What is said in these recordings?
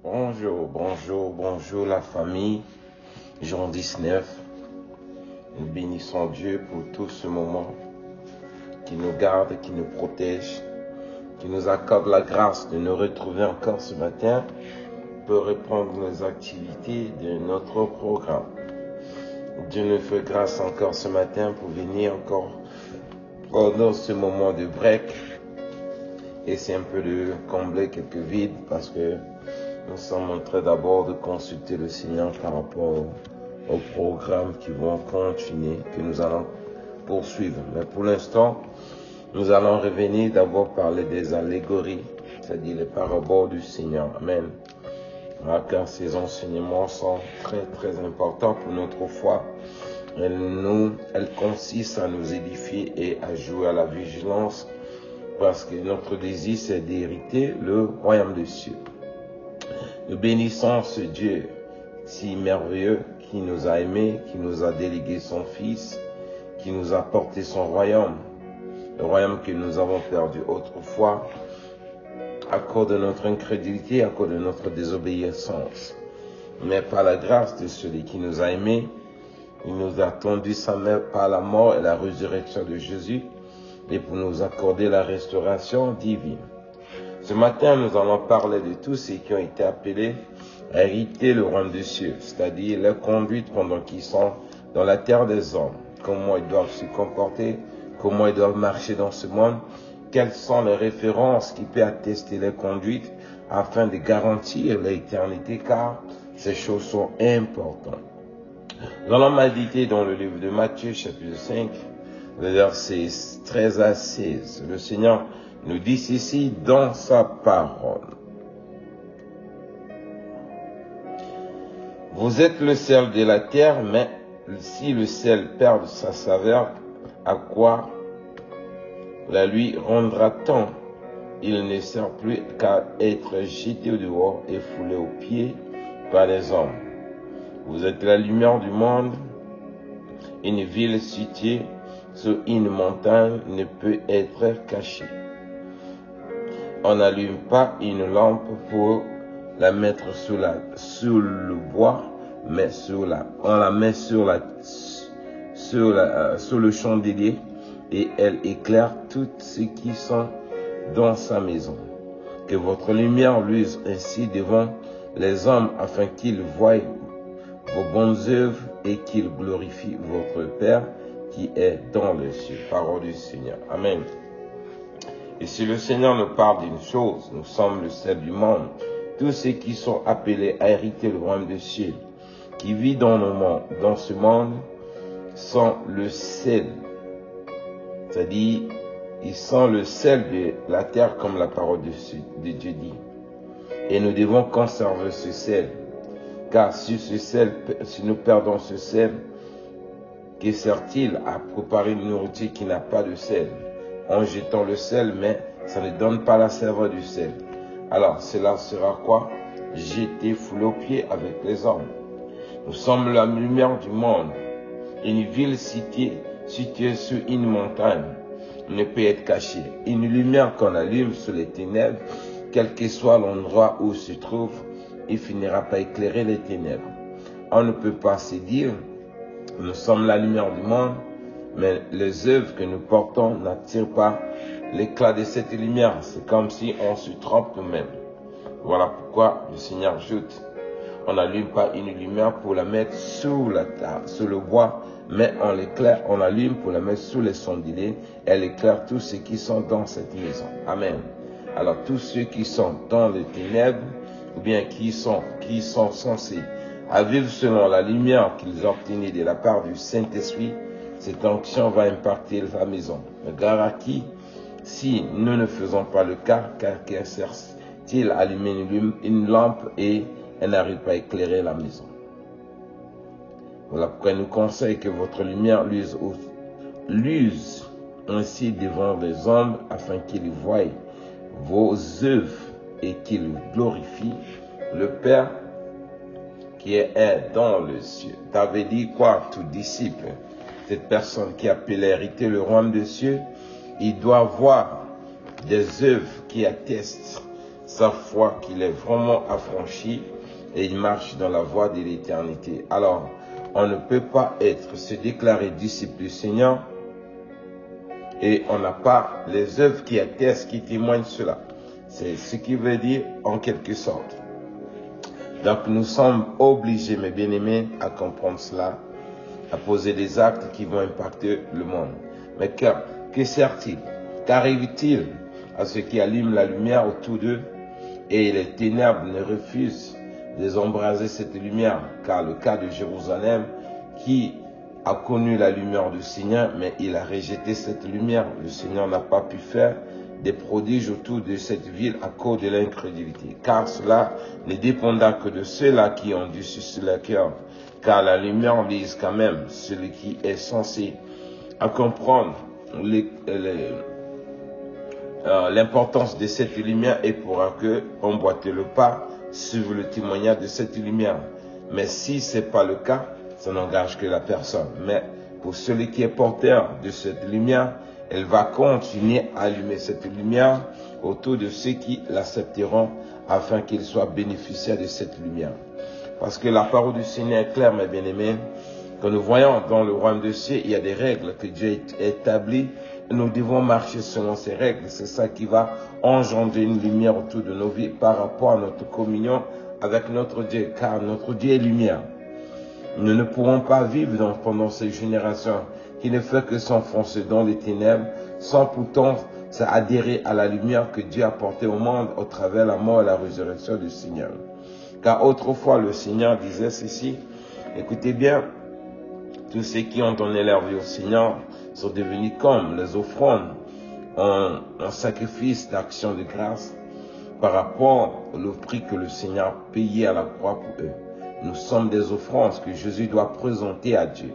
Bonjour la famille. Jour 19. Nous bénissons Dieu pour tout ce moment qui nous garde, qui nous protège, qui nous accorde la grâce de nous retrouver encore ce matin pour reprendre nos activités de notre programme. Dieu nous fait grâce encore ce matin pour venir encore pendant ce moment de break. Et c'est un peu de combler quelques vides parce que nous sommes en train d'abord de consulter le Seigneur par rapport aux programmes qui vont continuer, que nous allons poursuivre. Mais pour l'instant, nous allons revenir d'abord parler des allégories, c'est-à-dire les paraboles du Seigneur. Amen. Car ces enseignements sont très importants pour notre foi. Elles consistent à nous édifier et à jouer à la vigilance parce que notre désir c'est d'hériter le royaume des cieux. Nous bénissons ce Dieu si merveilleux qui nous a aimés, qui nous a délégué son Fils, qui nous a porté son royaume, le royaume que nous avons perdu autrefois à cause de notre incrédulité, à cause de notre désobéissance. Mais par la grâce de celui qui nous a aimés, il nous a tendu sa main par la mort et la résurrection de Jésus et pour nous accorder la restauration divine. Ce matin, nous allons parler de tous ceux qui ont été appelés à hériter le royaume des cieux, c'est-à-dire leur conduite pendant qu'ils sont dans la terre des hommes, comment ils doivent se comporter, comment ils doivent marcher dans ce monde, quelles sont les références qui peuvent attester leur conduite afin de garantir l'éternité, car ces choses sont importantes. Nous allons méditer dans le livre de Matthieu, chapitre 5, versets 13 à 16. Le Seigneur nous dit ceci dans sa parole. Vous êtes le sel de la terre, mais si le sel perd sa saveur, à quoi la lui rendra-t-on? Il ne sert plus qu'à être jeté dehors et foulé aux pieds par les hommes. Vous êtes la lumière du monde. Une ville située sur une montagne ne peut être cachée. On n'allume pas une lampe pour la mettre sous le bois, mais on la met sur le chandelier et elle éclaire tous ceux qui sont dans sa maison. Que votre lumière luise ainsi devant les hommes afin qu'ils voient vos bonnes œuvres et qu'ils glorifient votre Père qui est dans les cieux. Parole du Seigneur. Amen. Et si le Seigneur nous parle d'une chose, nous sommes le sel du monde. Tous ceux qui sont appelés à hériter le royaume des cieux, qui vivent dans ce monde, sont le sel. C'est-à-dire, ils sont le sel de la terre, comme la parole de Dieu dit. Et nous devons conserver ce sel. Car si nous perdons ce sel, que sert-il à préparer une nourriture qui n'a pas de sel? En jetant le sel, mais ça ne donne pas la saveur du sel. Alors, cela sera quoi? Jeté, foulé aux pieds avec les hommes. Nous sommes la lumière du monde. Une ville située sur une montagne ne peut être cachée. Une lumière qu'on allume sur les ténèbres, quel que soit l'endroit où se trouve, il finira par éclairer les ténèbres. On ne peut pas se dire, nous sommes la lumière du monde, mais les œuvres que nous portons n'attirent pas l'éclat de cette lumière. C'est comme si on se trompe nous-mêmes. Voilà pourquoi le Seigneur ajoute, on n'allume pas une lumière pour la mettre sous le bois, mais on l'allume pour la mettre sous les chandeliers. Elle éclaire tous ceux qui sont dans cette maison. Amen. Alors tous ceux qui sont dans les ténèbres, ou bien qui sont censés à vivre selon la lumière qu'ils ont obtenue de la part du Saint-Esprit, cette onction va impacter la maison. Mais gare à qui? Si nous ne faisons pas le cas, car qu'un sert-il à allumer une lampe et elle n'arrive pas à éclairer la maison. Voilà pourquoi il nous conseille que votre lumière luise ainsi devant les hommes afin qu'ils voient vos œuvres et qu'ils glorifient le Père qui est dans le ciel. T'avais dit quoi, tout disciple? Cette personne qui a appelé à hériter le royaume des cieux, il doit voir des œuvres qui attestent sa foi qu'il est vraiment affranchi et il marche dans la voie de l'éternité. Alors, on ne peut pas se déclarer disciple du Seigneur et on n'a pas les œuvres qui attestent, qui témoignent cela. C'est ce qui veut dire en quelque sorte. Donc nous sommes obligés, mes bien-aimés, à comprendre cela, à poser des actes qui vont impacter le monde. Mais que sert-il? Qu'arrive-t-il à ceux qui allument la lumière autour d'eux et les ténèbres ne refusent d'embraser cette lumière? Car le cas de Jérusalem, qui a connu la lumière du Seigneur, mais il a rejeté cette lumière. Le Seigneur n'a pas pu faire des prodiges autour de cette ville à cause de l'incrédulité. Car cela ne dépendra que de ceux-là qui ont du sur leur cœur. Car la lumière vise quand même celui qui est censé à comprendre l'importance de cette lumière et pourra que emboîter le pas suivre le témoignage de cette lumière. Mais si ce n'est pas le cas, ça n'engage que la personne. Mais pour celui qui est porteur de cette lumière, elle va continuer à allumer cette lumière autour de ceux qui l'accepteront afin qu'ils soient bénéficiaires de cette lumière. Parce que la parole du Seigneur est claire, mes bien-aimés. Quand nous voyons dans le royaume de cieux, il y a des règles que Dieu a établies. Nous devons marcher selon ces règles. C'est ça qui va engendrer une lumière autour de nos vies par rapport à notre communion avec notre Dieu. Car notre Dieu est lumière. Nous ne pourrons pas vivre pendant ces générations qui ne fait que s'enfoncer dans les ténèbres sans pourtant adhérer à la lumière que Dieu a portée au monde au travers la mort et la résurrection du Seigneur. Car autrefois le Seigneur disait ceci, écoutez bien, tous ceux qui ont donné leur vie au Seigneur sont devenus comme les offrandes en sacrifice d'action de grâce par rapport au prix que le Seigneur payait à la croix pour eux. Nous sommes des offrandes que Jésus doit présenter à Dieu.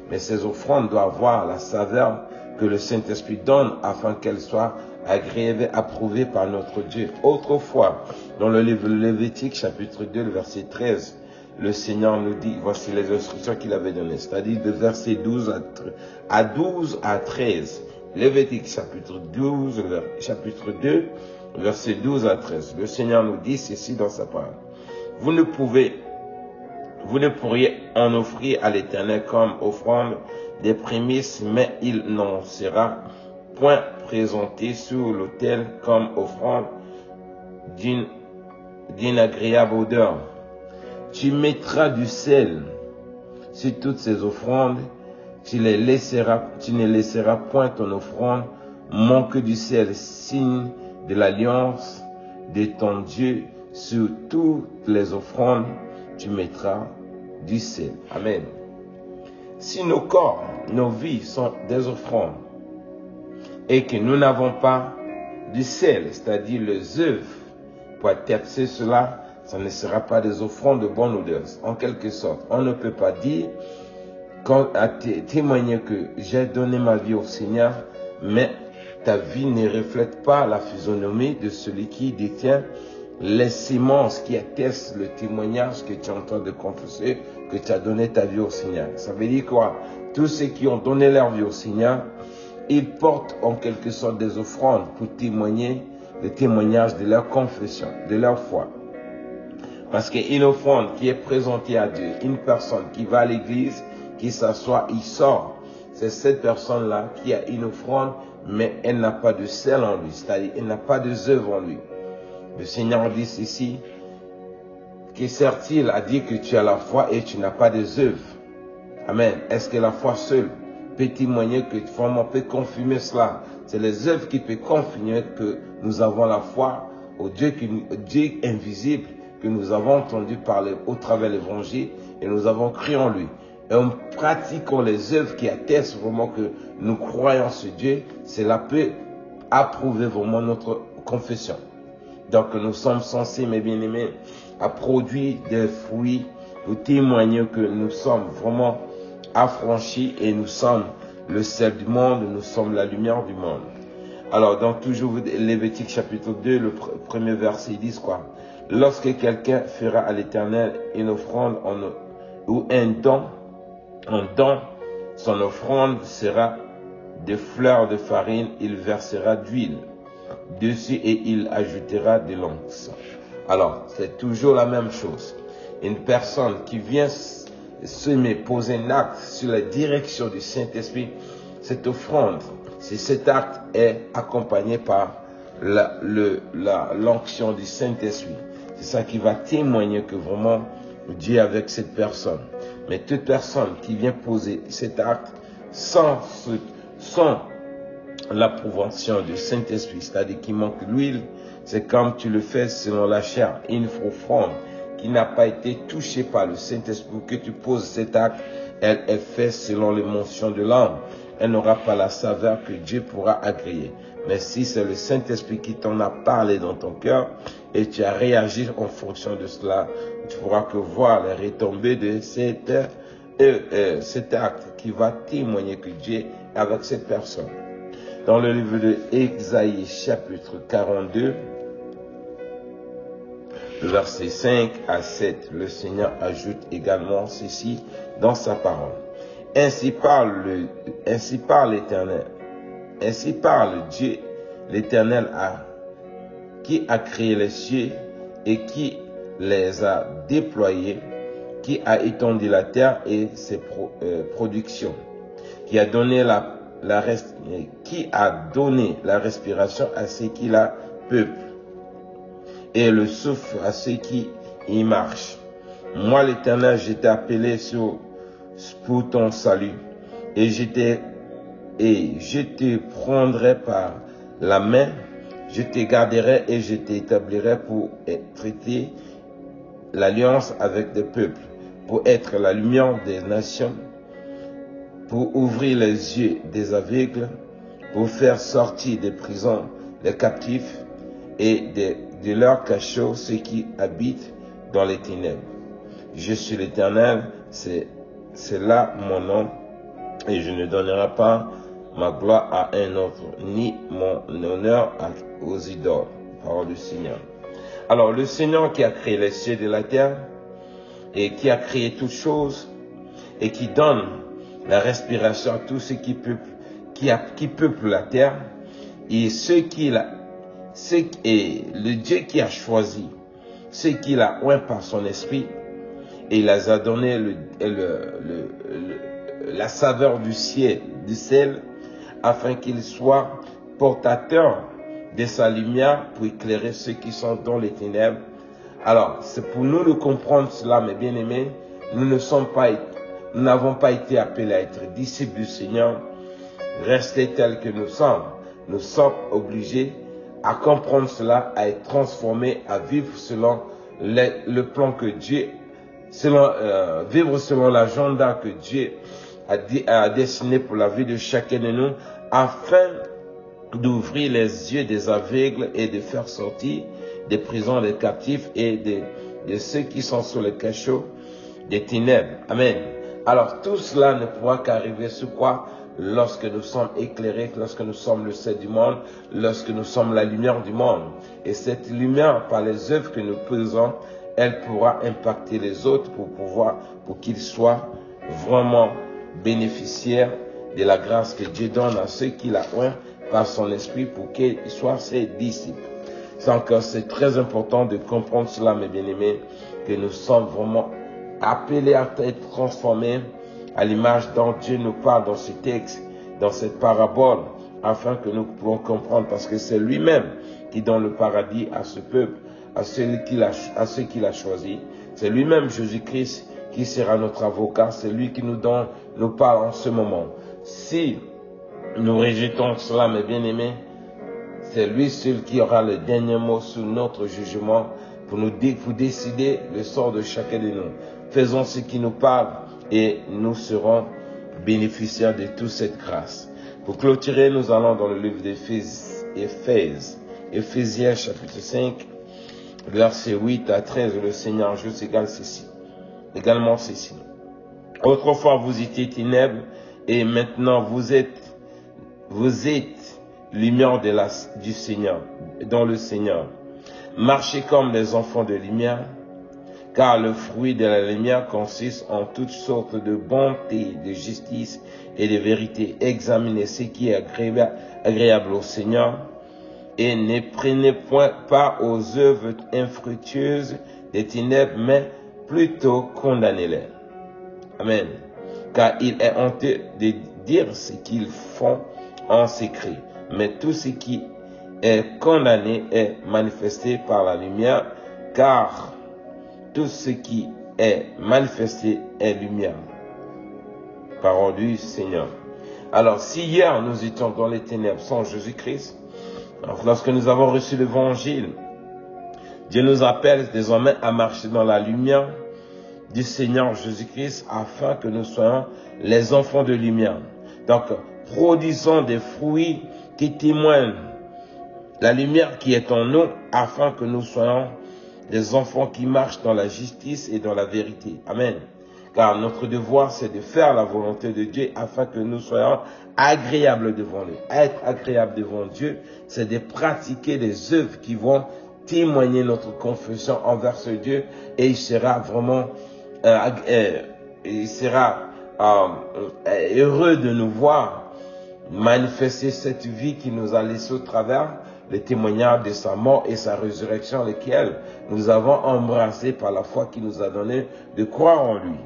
Mais ces offrandes doivent avoir la saveur que le Saint-Esprit donne afin qu'elles soient agréées, approuvées par notre Dieu. Autrefois, dans le livre de Lévitique, chapitre 2, le verset 13, le Seigneur nous dit, voici les instructions qu'il avait données, c'est-à-dire de verset 12 à 13. Lévitique, chapitre 2, verset 12 à 13. Le Seigneur nous dit ceci dans sa parole. Vous ne pourriez en offrir à l'Éternel comme offrande des prémices, mais il n'en sera point présenté sur l'autel comme offrande d'une agréable odeur. Tu mettras du sel sur toutes ces offrandes, tu ne laisseras point ton offrande manquer du sel, signe de l'alliance de ton Dieu. Sur toutes les offrandes, tu mettras du sel. Amen. Si nos corps, nos vies sont des offrandes et que nous n'avons pas du sel, c'est-à-dire les œuvres, pour attester cela, ça ne sera pas des offrandes de bonne odeur. En quelque sorte, on ne peut pas dire, témoigner que j'ai donné ma vie au Seigneur, mais ta vie ne reflète pas la physionomie de celui qui détient les semences qui attestent le témoignage que tu es en train de confesser, que tu as donné ta vie au Seigneur. Ça veut dire quoi? Tous ceux qui ont donné leur vie au Seigneur, ils portent en quelque sorte des offrandes pour témoigner le témoignage de leur confession, de leur foi. Parce qu'une offrande qui est présentée à Dieu, une personne qui va à l'église, qui s'assoit, il sort. C'est cette personne-là qui a une offrande, mais elle n'a pas de sel en lui, c'est-à-dire elle n'a pas de œuvre en lui. Le Seigneur dit ceci, que sert-il à dire que tu as la foi et tu n'as pas des œuvres? Amen. Est-ce que la foi seule peut témoigner que vraiment peut confirmer cela? C'est les œuvres qui peuvent confirmer que nous avons la foi au Dieu invisible que nous avons entendu parler au travers de l'évangile et nous avons cru en lui. Et en pratiquant les œuvres qui attestent vraiment que nous croyons ce Dieu, cela peut approuver vraiment notre confession. Donc nous sommes censés, mes bien-aimés, à produire des fruits pour témoigner que nous sommes vraiment affranchis et nous sommes le sel du monde, nous sommes la lumière du monde. Alors, dans toujours Lévitique chapitre 2, le premier verset, ils disent quoi? Lorsque quelqu'un fera à l'Éternel une offrande ou un don, son offrande sera des fleurs de farine, il versera d'huile dessus et il ajoutera de l'onction. Alors, c'est toujours la même chose. Une personne qui vient poser un acte sur la direction du Saint-Esprit, cette offrande, si cet acte est accompagné par l'onction du Saint-Esprit, c'est ça qui va témoigner que vraiment Dieu est avec cette personne. Mais toute personne qui vient poser cet acte sans l'approbation du Saint-Esprit, c'est-à-dire qu'il manque l'huile, c'est comme tu le fais selon la chair. Une offrande qui n'a pas été touchée par le Saint-Esprit, pour que tu poses cet acte, elle est faite selon l'émotion de l'âme. Elle n'aura pas la saveur que Dieu pourra agréer. Mais si c'est le Saint-Esprit qui t'en a parlé dans ton cœur et tu as réagi en fonction de cela, tu pourras que voir les retombées de cet acte qui va témoigner que Dieu est avec cette personne. Dans le livre de Ésaïe, chapitre 42, versets 5 à 7, le Seigneur ajoute également ceci dans sa parole. Ainsi parle l'Éternel. Ainsi parle Dieu, l'Éternel, qui a créé les cieux et qui les a déployés, qui a étendu la terre et ses productions, qui a donné la respiration à ceux qui la peuplent et le souffle à ceux qui y marchent. Moi, l'Éternel, je t'ai appelé pour ton salut, et je te prendrai par la main, je te garderai et je t'établirai pour traiter l'alliance avec des peuples, pour être la lumière des nations, pour ouvrir les yeux des aveugles, pour faire sortir des prisons les captifs et de leurs cachots ceux qui habitent dans les ténèbres. Je suis l'Éternel, c'est là mon nom, et je ne donnerai pas ma gloire à un autre, ni mon honneur aux idoles. Parole du Seigneur. Alors, le Seigneur qui a créé les cieux et la terre, et qui a créé toutes choses, et qui donne la respiration à tous ceux qui peuplent la terre, et le Dieu qui a choisi, ceux qui l'a oint par son esprit, et il les a donné la saveur du sel, afin qu'ils soient portateurs de sa lumière pour éclairer ceux qui sont dans les ténèbres. Alors, c'est pour nous de comprendre cela, mes bien-aimés. Nous n'avons pas été appelés à être disciples du Seigneur, rester tels que nous sommes. Nous sommes obligés à comprendre cela, à être transformés, à vivre selon le plan que Dieu, vivre selon l'agenda que Dieu a dessiné pour la vie de chacun de nous, afin d'ouvrir les yeux des aveugles et de faire sortir des prisons des captifs et de ceux qui sont sous le cachot des ténèbres. Amen. Alors tout cela ne pourra qu'arriver sur quoi? Lorsque nous sommes éclairés, lorsque nous sommes le sel du monde, lorsque nous sommes la lumière du monde. Et cette lumière, par les œuvres que nous faisons, elle pourra impacter les autres pour qu'ils soient vraiment bénéficiaires de la grâce que Dieu donne à ceux qui la oint par son esprit pour qu'ils soient ses disciples. C'est très important de comprendre cela, mes bien-aimés, que nous sommes vraiment appelés à être transformés à l'image dont Dieu nous parle dans ce texte, dans cette parabole, afin que nous puissions comprendre, parce que c'est lui-même qui donne le paradis à ce peuple, à ceux qu'il a choisi. C'est lui-même, Jésus-Christ, qui sera notre avocat. C'est lui qui nous parle en ce moment. Si nous rejetons cela, mes bien-aimés, c'est lui seul qui aura le dernier mot sur notre jugement pour décider le sort de chacun de nous. Faisons ce qui nous parle et nous serons bénéficiaires de toute cette grâce. Pour clôturer, nous allons dans le livre Éphésiens chapitre 5, versets 8 à 13. Le Seigneur ajoute également ceci. Autrefois vous étiez ténèbres et maintenant vous êtes lumière du Seigneur, dans le Seigneur. Marchez comme les enfants de lumière, car le fruit de la lumière consiste en toutes sortes de bonté, de justice et de vérité. Examinez ce qui est agréable au Seigneur, et ne prenez point part aux œuvres infructueuses des ténèbres, mais plutôt condamnez-les. Amen. Car il est honteux de dire ce qu'ils font en secret, mais tout ce qui est condamné est manifesté par la lumière, car tout ce qui est manifesté est lumière. Parole du Seigneur. Alors, si hier nous étions dans les ténèbres sans Jésus-Christ, lorsque nous avons reçu l'évangile, Dieu nous appelle désormais à marcher dans la lumière du Seigneur Jésus-Christ afin que nous soyons les enfants de lumière. Donc, produisons des fruits qui témoignent la lumière qui est en nous afin que nous soyons des enfants qui marchent dans la justice et dans la vérité. Amen. Car notre devoir, c'est de faire la volonté de Dieu afin que nous soyons agréables devant lui. Être agréable devant Dieu, c'est de pratiquer des œuvres qui vont témoigner notre confession envers ce Dieu, et il sera vraiment heureux de nous voir manifester cette vie qui nous a laissé au travers les témoignages de sa mort et sa résurrection, lesquels nous avons embrassés par la foi qui nous a donné de croire en lui.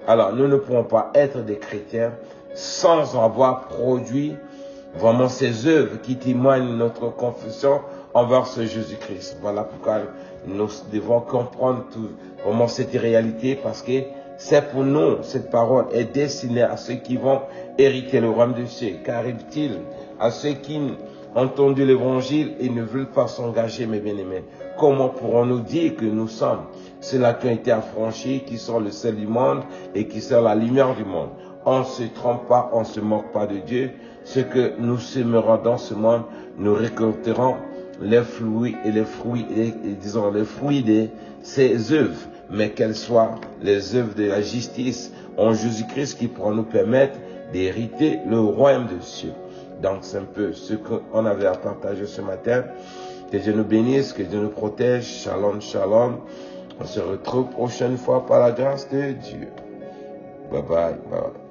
Alors, nous ne pouvons pas être des chrétiens sans avoir produit vraiment ces œuvres qui témoignent notre confession envers ce Jésus-Christ. Voilà pourquoi nous devons comprendre vraiment cette réalité, parce que c'est pour nous, cette parole est destinée à ceux qui vont hériter le royaume des cieux. Qu'arrive-t-il à ceux qui ont entendu l'évangile et ne veulent pas s'engager, mes bien-aimés? Comment pourrons-nous dire que nous sommes ceux-là qui ont été affranchis, qui sont le sel du monde et qui sont la lumière du monde? On ne se trompe pas, on ne se moque pas de Dieu. Ce que nous sèmerons dans ce monde, nous récolterons les fruits de ces œuvres, mais qu'elles soient les œuvres de la justice en Jésus-Christ qui pourront nous permettre d'hériter le royaume des cieux. Donc c'est un peu ce qu'on avait à partager ce matin. Que Dieu nous bénisse, que Dieu nous protège. Shalom, shalom. On se retrouve prochaine fois par la grâce de Dieu. Bye bye. Bye.